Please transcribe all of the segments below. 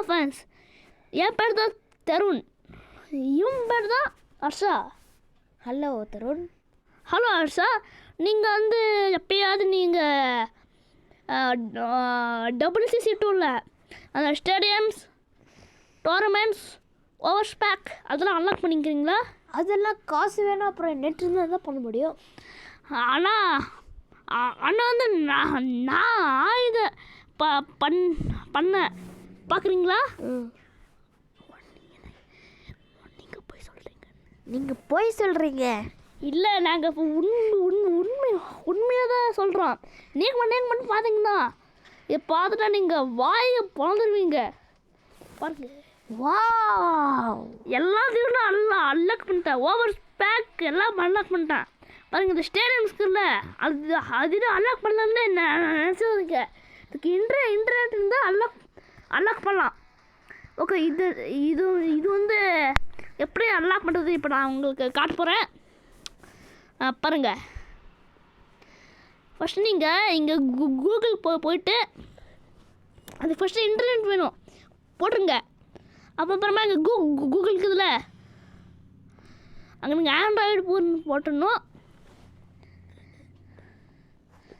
Fans. என் பேர் தான் தருண், இவன் பேர் தான் ஹர்ஷா. ஹலோ தருண். ஹலோ ஹர்ஷா, நீங்கள் வந்து எப்பயாவது நீங்கள் WCC2ல அந்த ஸ்டேடியம்ஸ், டோர்னமெண்ட்ஸ், ஓவர் ஸ்பேக் அதெல்லாம் அன்லாக் பண்ணிக்கிறீங்களா? அதெல்லாம் காசு வேணும், அப்புறம் நெட் இருந்தால் தான் பண்ண முடியும். ஆனால் வந்து நான் இதை பண்ண பார்க்குறீங்களா? நீங்கள் போய் சொல்கிறீங்க. இல்லை, நாங்கள் இப்போ உண்மையாக தான் சொல்கிறோம். நீங்கள் மட்டும் பார்த்தீங்கன்னா இதை பார்த்துட்டா நீங்கள் வாயை பிறந்துடுவீங்க. பாருங்க, எல்லாத்தையும் நான் அன்லாக் பண்ணிட்டேன். ஓவர் ஸ்பேக் எல்லாம் அன்லாக் பண்ணிட்டேன். பாருங்கள், இந்த ஸ்டேடியம்ஸ்க்குள்ள அது அன்லாக் பண்ணலான்னு நினச்சதுங்க. இதுக்கு இன்டர்நெட் இருந்தால் அன்லாக் பண்ணலாம். ஓகே, இது வந்து எப்படி அன்லாக் பண்ணுறது இப்போ நான் உங்களுக்கு காட்ட போகிறேன். பாருங்கள், ஃபஸ்ட்டு நீங்கள் இங்கே கூகுள் போயிட்டு அது ஃபஸ்ட்டு இன்டர்நெட் வேணும் போட்டுருங்க. அப்புறமா இங்கே கூகுள் இருக்குதுல்ல, அங்கே நீங்கள் ஆண்ட்ராய்டு போட்டுடணும்.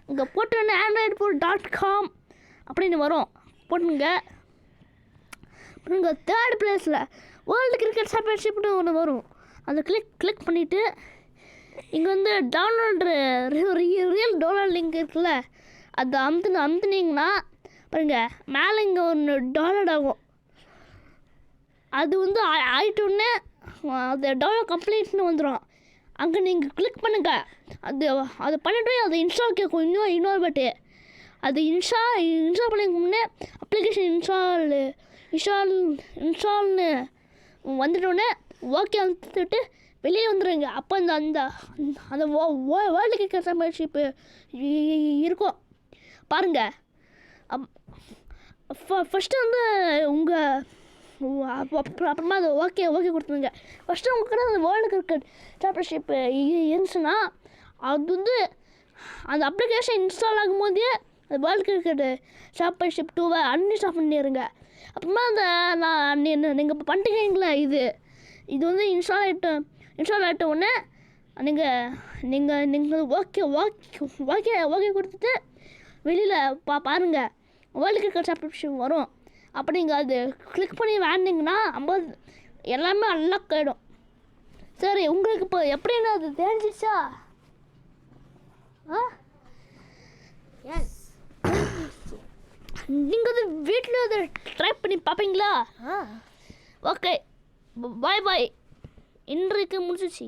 இங்கே போட்டோன்னே android.com அப்படின்னு வரும், போட்டுங்க. அப்புறம் இங்கே தேர்ட் பிளேஸில் வேர்ல்டு கிரிக்கெட் சாம்பியன்ஷிப்னு ஒன்று வரும். அதை கிளிக் பண்ணிவிட்டு இங்கே வந்து ரியல் டவுன்லோட் லிங்க் இருக்குல்ல, அது அமுத்துனீங்கன்னா பாருங்கள், மேலே இங்கே ஒன்று டவுன்லோட் ஆகும். அது வந்து ஆயிட்டோன்னே அது டவுன்லோட் கம்ப்ளீட்னு வந்துடும். அங்கே நீங்கள் கிளிக் பண்ணுங்கள். அது பண்ணிட்டு அது இன்ஸ்டால் கேட்கும். இன்னொரு பட்டு அது இன்ஸ்டால் பண்ணிக்க முன்னே அப்ளிகேஷன் இன்ஸ்டால்னு வந்துட்டோடனே ஓகே வந்துட்டு வெளியே வந்துடுங்க. அப்போ அந்த வேர்ல்டு கிரிக்கெட் சாம்பியன்ஷிப்பு இருக்கும் பாருங்கள். ஃபஸ்ட்டு வந்து அப்புறமா அது ஓகே கொடுத்துருங்க. ஃபஸ்ட்டு உங்கள்கிட்ட அந்த வேர்ல்டு கிரிக்கெட் சாம்பியன்ஷிப்பு இருந்துச்சுன்னா அது வந்து அந்த அப்ளிகேஷன் இன்ஸ்டால் ஆகும்போதே அந்த வேர்ல்டு கிரிக்கெட் சாம்பியன்ஷிப் 2 அன்இன்ஸ்டால் பண்ணிடுங்க. அப்புறமா நீங்கள் இப்போ பண்ணிட்டீங்களா, இது வந்து இன்ஸ்டால் ஆகிட்ட உடனே நீங்கள் ஓகே கொடுத்துட்டு வெளியில் பாருங்கள், வேர்ல்டு கிரிக்கெட் சாம்பியன்ஷிப் வரும். அப்போ நீங்கள் அது கிளிக் பண்ணி வேண்டிங்கன்னா எல்லாமே அன்லாக் ஆகிடும். சரி, உங்களுக்கு இப்போ எப்படின்னா அது தெரிஞ்சிச்சா? எஸ், நீங்கள் வந்து வீட்டில் அதை ட்ரை பண்ணி பார்ப்பீங்களா? ஓகே, பாய். இன்றைக்கு முடிச்சிச்சு.